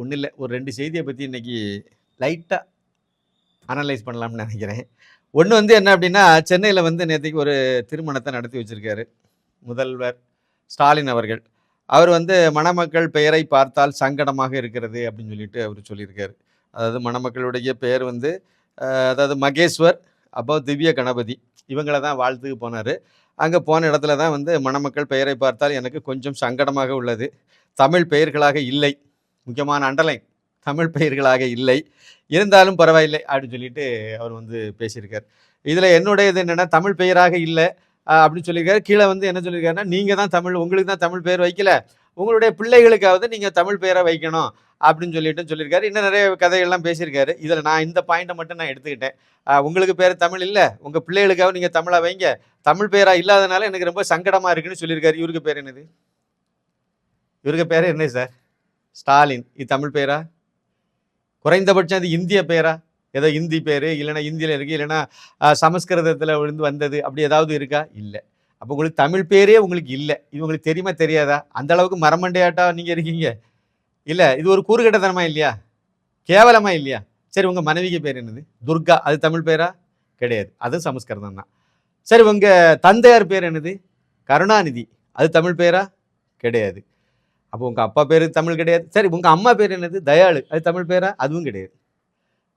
ஒண்ணும் இல்ல. ஒரு 2 செய்திய பத்தி இன்னைக்கு லைட்டா அனலைஸ் பண்ணலாம்னு நெனைக்கிறேன். ஒண்ணு வந்து என்ன அப்டின்னா, சென்னையில வந்து நேத்தைக்கு ஒரு திருமணத்த நடத்தி வச்சிருக்காரு. முதல்வர் ஸ்டாலின் அவர்கள். அவர் வந்து மணமக்கள் பெயரை பார்த்தால் சங்கடமாக இருக்கிறது அப்டின்னு சொல்லிட்டு அவரு சொல்லியிருக்காரு. அதாவது மணமக்களுடைய பெயர் வந்து அதாவது மகேஸ்வர், அப்புறம் திவ்ய கணபதி. இவங்கள தான் வாழ்த்துக்கு போனாரு. அங்க போன இடத்துல தான் வந்து மணமக்கள் பெயரை பார்த்தால் எனக்கு கொஞ்சம் சங்கடமாக உள்ளது. தமிழ் பெயர்களாக இல்லை. முக்கியமான அண்டர்லைன். தமிழ் பெயர்களாக இல்லை. இருந்தாலும் பரவாயில்லை அப்படின்னு சொல்லிட்டு அவர் வந்து பேசியிருக்காரு. இதுல என்னுடையது என்னன்னா, தமிழ் பெயராக இல்ல அப்படின்னு சொல்லியிருக்காரு. கீழ வந்து என்ன சொல்லியிருக்காருன்னா, நீங்க தான் தமிழ் உங்களுக்கு தான் தமிழ் பெயர் வைக்கல. உங்களுடைய பிள்ளைகளுக்காவது நீங்க தமிழ் பெயரா வைக்கணும் அப்படின்னு சொல்லிட்டு சொல்லியிருக்காரு. இன்னும் நிறைய கதைகள்லாம் பேசியிருக்காரு. இதுல நான் இந்த பாயிண்ட்ட மட்டும் நான் எடுத்துக்கிட்டேன். உங்களுக்கு பேரு தமிழ் இல்ல. உங்க பிள்ளைகளுக்காவது நீங்க தமிழா வைங்க. தமிழ் பெயரா இல்லாதனால எனக்கு ரொம்ப சங்கடமா இருக்குன்னு சொல்லியிருக்காரு. இவருக்கு பேர் என்னது? இவருக்கு பேரு என்ன சார்? ஸ்டாலின். இது தமிழ் பெயரா? குறைந்தபட்சம் அது இந்திய பெயரா? ஏதோ இந்தி பேரு, இல்லைன்னா இந்தியில இருக்கு, இல்லைன்னா சமஸ்கிருதத்துல விழுந்து வந்தது அப்படி ஏதாவது இருக்கா? இல்ல. அப்ப உங்களுக்கு தமிழ் பேரே உங்களுக்கு இல்ல. இது உங்களுக்கு தெரியுமா தெரியாதா? அந்த அளவுக்கு மரமண்டையாட்டா நீங்க இருக்கீங்க. இல்ல இது ஒரு கூறுகட்டத்தனமா இல்லையா? கேவலமா இல்லையா? சரி உங்க மனைவிக்கு பேர் என்னது? துர்கா. அது தமிழ் பேரா? கிடையாது. அதுவும் சமஸ்கிருதம் தான். சரி உங்க தந்தையார் பேர் என்னது? கருணாநிதி. அது தமிழ் பேரா? கிடையாது. அப்போ உங்க அப்பா பேரு தமிழ் கிடையாது. சரி உங்க அம்மா பேர் என்னது? தயாளு. அது தமிழ் பேரா? அதுவும் கிடையாது.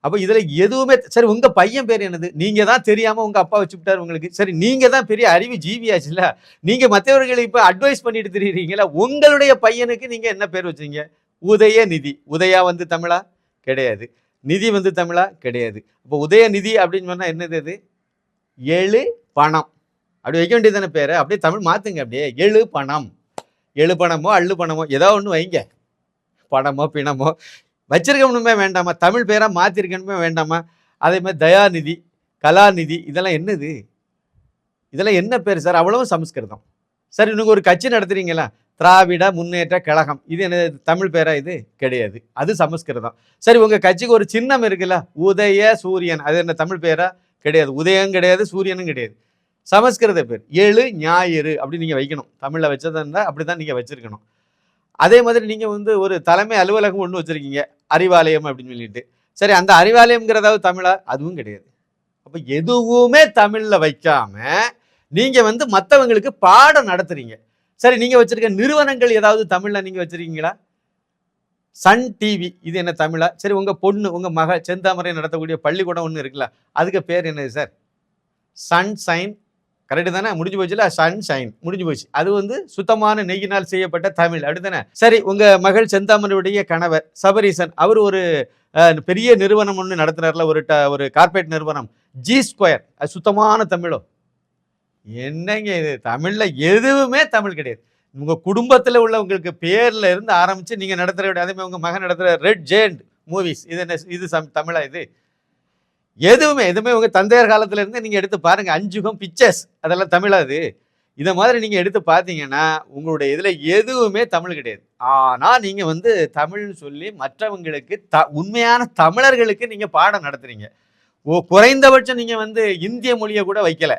அப்ப இதுல எதுவுமே சரி உங்க பையன் பேர் என்னது? நீங்க தான் தெரியாம உங்க அப்பா வச்சுட்டாரு உங்களுக்கு. சரி நீங்க தான் பெரிய அறிவு ஜீவியாச்சுல்ல. நீங்க மத்தவர்களை இப்ப அட்வைஸ் பண்ணிட்டு திரியிறீங்கல்ல. உங்களுடைய பையனுக்கு நீங்க என்ன பேர் வச்சீங்க? உதயநிதி. உதயா வந்து தமிழா? கிடையாது. நிதி வந்து தமிழா? கிடையாது. அப்ப உதயநிதி அப்படின்னு சொன்னா என்னது அது? எழு பணம். அப்படி வைக்க வேண்டியது தானே பேரு. அப்படியே தமிழ் மாத்துங்க அப்படியே. எழு பணம். எழு பணமோ அள்ளு பணமோ ஏதோ ஒன்று வைங்க. பணமோ பிணமோ வச்சிருக்கணுமே வேண்டாமா? தமிழ் பேரா மாத்திருக்கணுமே வேண்டாமா? அதே மாதிரி தயாநிதி, கலாநிதி இதெல்லாம் என்னது? இதெல்லாம் என்ன பேர் சார்? அவ்வளவும் சமஸ்கிருதம். சரி நீங்க ஒரு கட்சி நடத்துறீங்களா? திராவிட முன்னேற்ற கழகம். இது என்ன தமிழ் பேரா இது? கிடையாது. அது சமஸ்கிருதம். சரி உங்க கட்சிக்கு ஒரு சின்னம் இருக்குல்ல? உதய சூரியன். அது என்ன தமிழ் பேரா? கிடையாது. உதயம் கிடையாது, சூரியனும் கிடையாது. சமஸ்கிருத பேர். எழு ஞாயிறு அப்படி நீங்க வைக்கணும். தமிழ்ல வச்சதா இருந்தா அப்படிதான் நீங்க வச்சிருக்கணும். அதே மாதிரி நீங்க வந்து ஒரு தலைமை அலுவலகம் ஒண்ணு வச்சிருக்கீங்க. அறிவாலயம் அப்படின்னு சொல்லிட்டு. சரி அந்த அறிவாலயம்ங்கிறதாவது தமிழா? அதுவும் கிடையாது. அப்ப எதுவுமே தமிழ்ல வைக்காம நீங்க வந்து மத்தவங்களுக்கு பாடம் நடத்துறீங்க. சரி நீங்க வச்சிருக்க நிறுவனங்கள் ஏதாவது தமிழ்ல நீங்க வச்சிருக்கீங்களா? சன் டிவி இது என்ன தமிழா? சரி உங்க பொண்ணு உங்க மக செந்தாமரை நடத்தக்கூடிய பள்ளிக்கூடம் ஒண்ணு இருக்குல்ல, அதுக்கு பேர் என்னது சார்? சன்ஷைன். கரெக்ட் தானே? முடிஞ்சு போச்சுல. சன்ஷைன் முடிஞ்சு போச்சு. அது வந்து சுத்தமான நெய்யினால் செய்யப்பட்ட தமிழ் அப்படித்தானே? சரி உங்க மகள் செந்தாமரையுடைய கணவர் சபரீசன் அவர் ஒரு பெரிய நிறுவனம் ஒன்று நடத்துறாருல, ஒரு கார்பரேட் நிறுவனம் ஜி ஸ்கொயர். அது சுத்தமான தமிழோ? என்னங்க இது? தமிழ்ல எதுவுமே தமிழ் கிடையாது. உங்க குடும்பத்துல உள்ளவங்களுக்கு பேர்ல இருந்து ஆரம்பிச்சு நீங்க நடத்துற அதே மாதிரி உங்க மகன் நடத்துற ரெட் ஜெயண்ட் மூவிஸ் இது என்ன இது தமிழா இது? எதுவுமே உங்க தந்தையர் காலத்துல இருந்து நீங்க எடுத்து பாருங்க. அஞ்சுகம் பிக்சர்ஸ் அதெல்லாம் தமிழா இது? இத மாதிரி நீங்க எடுத்து பார்த்தீங்கன்னா உங்களுடைய இதுல எதுவுமே தமிழ் கிடையாது. ஆனா நீங்க வந்து தமிழ்னு சொல்லி மற்றவங்களுக்கு உண்மையான தமிழர்களுக்கு நீங்க பாடம் நடத்துறீங்க. குறைந்தபட்சம் நீங்க வந்து இந்திய மொழியை கூட வைக்கல.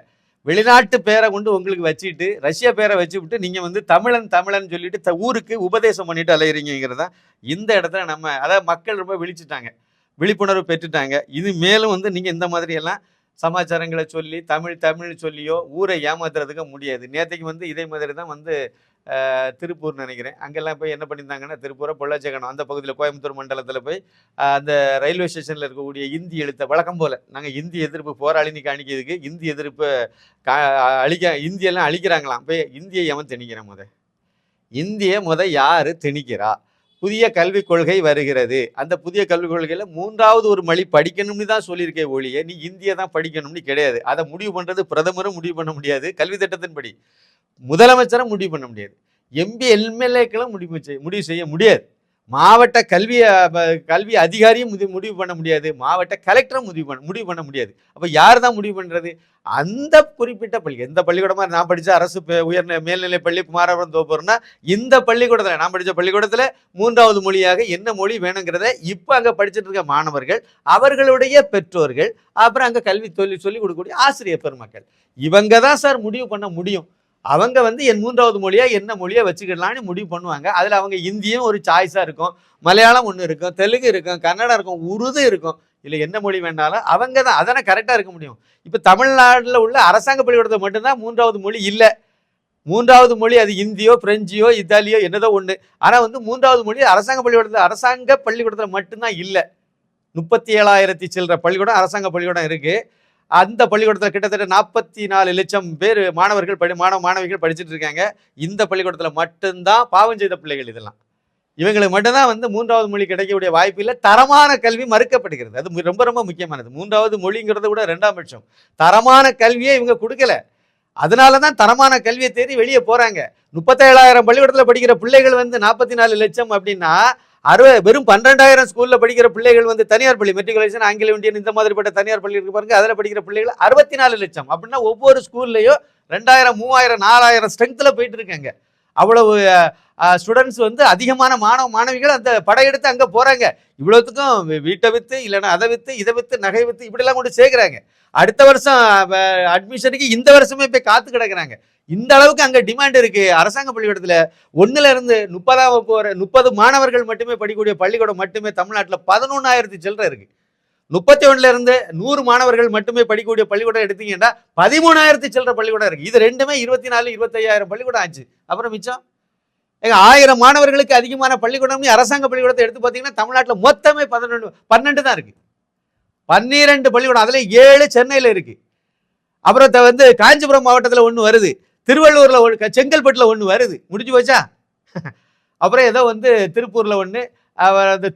வெளிநாட்டு பேரை கொண்டு உங்களுக்கு வச்சுட்டு ரஷ்ய பேரை வச்சுவிட்டு நீங்க வந்து தமிழன் சொல்லிட்டு ஊருக்கு உபதேசம் பண்ணிட்டு அலையிறீங்கிறதா இந்த இடத்துல நம்ம அதாவது மக்கள் ரொம்ப விழிச்சுட்டாங்க, விழிப்புணர்வு பெற்றுட்டாங்க. இது மேலும் வந்து நீங்க இந்த மாதிரி எல்லாம் சமாச்சாரங்களை சொல்லி தமிழ் சொல்லியோ ஊரை ஏமாத்துறதுக்கு முடியாது. நேற்றைக்கு வந்து இதே மாதிரி தான் வந்து திருப்பூர் நினைக்கிறேன். அங்கெல்லாம் போய் என்ன பண்ணியிருந்தாங்கன்னா, திருப்பூரை பொள்ளாச்சிக்கணும் அந்த பகுதியில் கோயம்புத்தூர் மண்டலத்தில் போய் அந்த ரயில்வே ஸ்டேஷனில் இருக்கக்கூடிய இந்தி எழுத்தை வழக்கம் போல் நாங்கள் இந்தி எதிர்ப்பு போராளினி காணிக்கிறதுக்கு இந்தி எதிர்ப்பு இந்தியெல்லாம் அழிக்கிறாங்களாம். போய் இந்தியை எவன் திணிக்கிறான்? இந்திய யாரு திணிக்கிறா? புதிய கல்விக் கொள்கை வருகிறது. அந்த புதிய கல்விக் கொள்கையில 3வது ஒரு மொழி படிக்கணும்னு தான் சொல்லியிருக்கேன் ஒழிய நீ இந்திய தான் படிக்கணும்னு கிடையாது. அதை முடிவு பண்றது பிரதமரும் முடிவு பண்ண முடியாது. கல்வி திட்டத்தின்படி முதலமைச்சரும் முடிவு பண்ண முடியாது. எம்பி எம்எல்ஏக்களும் முடிவு செய்ய முடியாது. மாவட்ட கல்வி அதிகாரியும் முடிவு பண்ண முடியாது. மாவட்ட கலெக்டரும் முடிவு பண்ண முடியாது. அப்ப யார் தான் முடிவு பண்றது? அந்த குறிப்பிட்ட பள்ளி எந்த பள்ளிக்கூடமா நான் படிச்ச அரசு உயர்நிலை மேல்நிலை பள்ளி குமாரபுரம் தோப்பூர்னா இந்த பள்ளிக்கூடத்துல நான் படிச்ச பள்ளிக்கூடத்துல 3வது மொழியாக என்ன மொழி வேணுங்கிறத இப்ப அங்க படிச்சுட்டு இருக்க மாணவர்கள் அவர்களுடைய பெற்றோர்கள் அப்புறம் அங்க கல்வி சொல்லி கொடுக்கக்கூடிய ஆசிரியர் பெருமக்கள் இவங்க தான் சார் முடிவு பண்ண முடியும். அவங்க வந்து என் 3வது மொழியா என்ன மொழியை வச்சுக்கலாம்னு முடிவு பண்ணுவாங்க. அதில் அவங்க இந்தியும் ஒரு சாய்ஸாக இருக்கும், மலையாளம் ஒன்று இருக்கும், தெலுங்கு இருக்கும், கன்னடம் இருக்கும், உருது இருக்கும். இல்லை என்ன மொழி வேணாலும் அவங்க தான் அதனை கரெக்டாக இருக்க முடியும். இப்போ தமிழ்நாட்டில் உள்ள அரசாங்க பள்ளிக்கூடத்தில் மட்டும்தான் 3வது மொழி இல்லை. 3வது மொழி அது இந்தியோ, பிரெஞ்சியோ, இத்தாலியோ என்னதோ ஒன்று. ஆனால் வந்து 3வது மொழி அரசாங்க பள்ளிக்கூடத்தில் மட்டும்தான் இல்லை. 37,000 சில்லற பள்ளிக்கூடம் அரசாங்க பள்ளிக்கூடம் இருக்குது. அந்த பள்ளிக்கூடத்தில் கிட்டத்தட்ட 44 லட்சம் பேர் மாணவிகள் படிச்சுட்டு இருக்காங்க. இந்த பள்ளிக்கூடத்தில் மட்டும்தான் பாவம் செய்த பிள்ளைகள் இதெல்லாம். இவங்களுக்கு மட்டும்தான் வந்து 3வது மொழி கிடைக்கக்கூடிய வாய்ப்பு இல்லை. தரமான கல்வி மறுக்கப்படுகிறது. அது ரொம்ப ரொம்ப முக்கியமானது. 3வது மொழிங்கிறத விட 2ஆம் பட்சம். தரமான கல்வியை இவங்க கொடுக்கல. அதனால தான் தரமான கல்வியை தேடி வெளியே போறாங்க. 37,000 பள்ளிக்கூடத்தில் படிக்கிற பிள்ளைகள் வந்து 44 லட்சம் அப்படின்னா வெறும் 12,000 ஸ்கூல்ல படிக்கிற பிள்ளைகள் வந்து தனியார் பள்ளி, மெட்ரிகுலேஷன், ஆங்கில இந்தியன் இந்த மாதிரிப்பட்ட தனியார் பள்ளி இருக்கு பாருங்க, அதில் படிக்கிற பிள்ளைகள் 64 லட்சம். அப்படின்னா ஒவ்வொரு ஸ்கூல்லையும் 2,000, 3,000, 4,000 ஸ்ட்ரென்த்ல போயிட்டு இருக்காங்க. அவ்வளவு ஸ்டூடெண்ட்ஸ் வந்து அதிகமான மாணவிகள் அந்த படையெடுத்து அங்கே போறாங்க. இவ்வளவுத்துக்கும் வீட்டை வித்து, இல்லைன்னா அதை வித்து, இதை வித்து, நகை வித்து, இப்படிலாம் கொண்டு சேர்க்குறாங்க. அடுத்த வருஷம் அட்மிஷனுக்கு இந்த வருஷமே போய் காத்து கிடக்குறாங்க. இந்த அளவுக்கு அங்கே டிமாண்ட் இருக்கு. அரசாங்க பள்ளிக்கூடத்தில் 1ல இருந்து 30ஆம் வகுப்பு வரை 30 மாணவர்கள் மட்டுமே படிக்கக்கூடிய பள்ளிக்கூடம் மட்டுமே தமிழ்நாட்டில் 11,000 சில்லறை இருக்கு. 31ல இருந்து 100 மாணவர்கள் மட்டுமே படிக்கக்கூடிய பள்ளிக்கூடம் எடுத்தீங்கன்னா 13,000 சில்லறை பள்ளிக்கூடம் இருக்கு. இது ரெண்டுமே 24, 25,000 பள்ளிக்கூடம் ஆச்சு. அப்புறம் மிச்சம் 1000 மாணவர்களுக்கு அதிகமான பள்ளிக்கூடம் அரசாங்க பள்ளிக்கூடத்தை எடுத்து பார்த்தீங்கன்னா தமிழ்நாட்டில் மொத்தமே 12 தான் இருக்கு. 12 பள்ளிக்கூடம், அதுல 7 சென்னையில் இருக்கு. அப்புறம் வந்து காஞ்சிபுரம் மாவட்டத்தில் ஒன்று வருது, திருவள்ளூர்ல செங்கல்பட்டுல ஒன்று வருது. முடிஞ்சு போச்சா? அப்புறம் ஏதோ வந்து திருப்பூர்ல ஒன்று,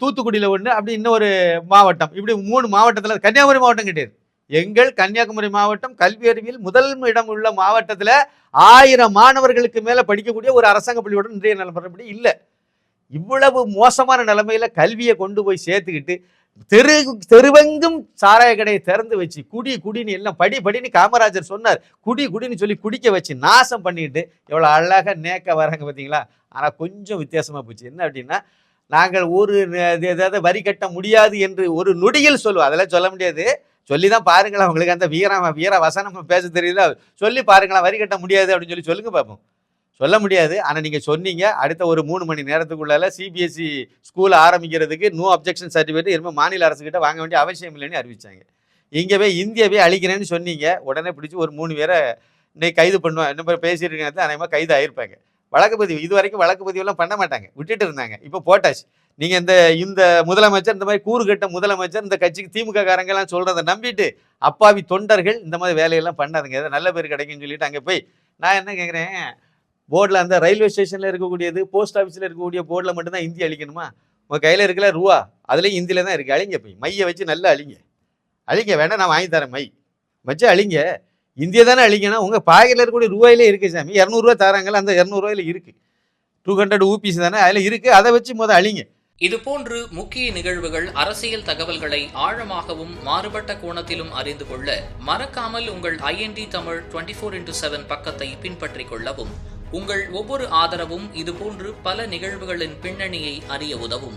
தூத்துக்குடியில ஒன்று, அப்படி இன்னொரு மாவட்டம். இப்படி 3 மாவட்டத்தில், கன்னியாகுமரி மாவட்டம் கிடையாது. எங்கள் கன்னியாகுமரி மாவட்டம் கல்வி அறிவியல் முதல் இடம் உள்ள மாவட்டத்தில் 1000 மாணவர்களுக்கு மேல படிக்கக்கூடிய ஒரு அரசாங்க பள்ளிக்கூடம் இன்றைய நிலைமைப்படி இல்லை. இவ்வளவு மோசமான நிலைமையில கல்வியை கொண்டு போய் சேர்த்துக்கிட்டு தெருவெங்கும் சாராய கடையை திறந்து வச்சு குடின்னு எல்லாம் படின்னு காமராஜர் சொன்னார். குடின்னு சொல்லி குடிக்க வச்சு நாசம் பண்ணிட்டு எவ்வளோ அழகாக நேக்க வராங்க பார்த்தீங்களா? ஆனால் கொஞ்சம் வித்தியாசமாக போச்சு. என்ன அப்படின்னா, நாங்கள் ஒரு ஏதாவது வரி கட்ட முடியாது என்று ஒரு நொடியில் சொல்லுவோம். அதெல்லாம் சொல்ல முடியாது. சொல்லி தான் பாருங்களா, உங்களுக்கு அந்த வீர வசனம் பேச தெரியுதா? சொல்லி பாருங்களா, வரி கட்ட முடியாது அப்படின்னு சொல்லுங்க பார்ப்போம். சொல்ல முடியாது. ஆனால் நீங்கள் சொன்னீங்க, அடுத்த ஒரு 3 மணி நேரத்துக்குள்ளால சிபிஎஸ்சி ஸ்கூல் ஆரம்பிக்கிறதுக்கு நோ அப்ஜெக்ஷன் சர்டிஃபிகேட் இனிமேல் மாநில அரசுக்கிட்ட வாங்க வேண்டிய அவசியம் இல்லைன்னு அறிவிச்சாங்க. இங்கே இந்தியாவே அழிக்கிறேன்னு சொன்னீங்க. உடனே பிடிச்சி ஒரு 3 பேரை இன்னைக்கு கைது பண்ணுவாங்க. இன்னும் பேசிட்டு இருக்காங்க, அதே மாதிரி கைது ஆயிருப்பாங்க. வழக்கு பதிவு இது வரைக்கும் வழக்கு பதிவுலாம் பண்ண மாட்டாங்க, விட்டுட்டு இருந்தாங்க. இப்போ போட்டாச்சு. நீங்கள் இந்த முதலமைச்சர், இந்த மாதிரி கூறுகட்ட முதலமைச்சர், இந்த கட்சிக்கு திமுக காரங்கெல்லாம் சொல்கிறத நம்பிட்டு அப்பாவி தொண்டர்கள் இந்த மாதிரி வேலையெல்லாம் பண்ணாதுங்க. ஏதோ நல்ல பேர் கிடைக்குன்னு சொல்லிட்டு அங்கே போய் நான் என்ன கேட்குறேன், போர்டில் அந்த ரயில்வே ஸ்டேஷனில் இருக்கக்கூடியது, போஸ்ட் ஆஃபீஸில் இருக்கக்கூடிய போர்டில் மட்டும்தான் ஹிந்தி அழிக்கணுமா? உங்கள் கையில் இருக்கல ரூபா, அதுலேயும் ஹிந்தியில் தான் இருக்குது. அழிங்க, போய் மையை வச்சு நல்லா அழிங்க வேண்டாம், நான் வாங்கி தரேன் வச்சு அழிங்க. இந்தியை தானே அழிக்கணும். உங்கள் பாக்கெட்டில் இருக்கக்கூடிய ரூபாயிலே இருக்குது சாமி. 200 ரூபா தராங்கல்ல, அந்த 200 ரூபாயில இருக்குது. 200 ஊபிஸ் தானே, அதில் இருக்குது. அதை வச்சு அழிங்க. இதுபோன்று முக்கிய நிகழ்வுகள், அரசியல் தகவல்களை ஆழமாகவும் மாறுபட்ட கோணத்திலும் அறிந்து கொள்ள மறக்காமல் உங்கள் IND தமிழ் 24x7 பக்கத்தை பின்பற்றிக் கொள்ளவும். உங்கள் ஒவ்வொரு ஆதரவும் இதுபோன்று பல நிகழ்வுகளின் பின்னணியை அறிய உதவும்.